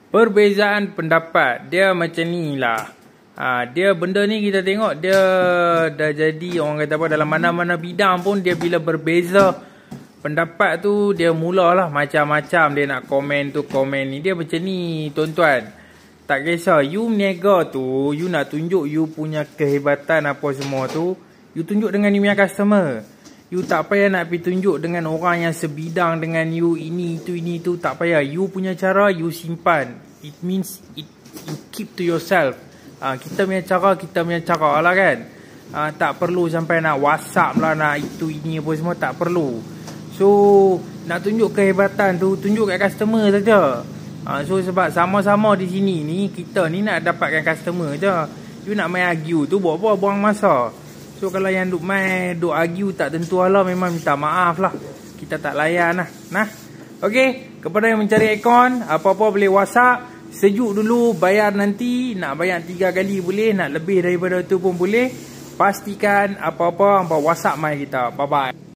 Perbezaan pendapat dia macam ni lah. Dia benda ni kita tengok dia dah jadi orang kata apa, dalam mana-mana bidang pun dia bila berbeza pendapat tu dia mulalah macam-macam dia nak komen tu komen ni. Dia macam ni tuan-tuan. Tak kisah you meniaga tu, you nak tunjuk you punya kehebatan apa semua tu, you tunjuk dengan you punya customer. You tak payah nak pergi tunjuk dengan orang yang sebidang dengan you, ini tu, tak payah. You punya cara you simpan. It means you keep to yourself. Kita punya cara lah kan. Tak perlu sampai nak WhatsApp lah, nak itu ini apa semua, tak perlu. So nak tunjuk kehebatan tu, tunjuk kat customer saja. So sebab sama-sama di sini ni, kita ni nak dapatkan customer je. You nak main argue tu buat apa, buang masa. So kalau yang duk argue tak tentu lah, memang minta maaf lah. Kita tak layan lah. Okay, kepada yang mencari akaun, apa-apa boleh WhatsApp. Sejuk dulu, bayar nanti. Nak bayar 3 kali boleh, nak lebih daripada tu pun boleh. Pastikan apa-apa, WhatsApp mai kita. Bye-bye.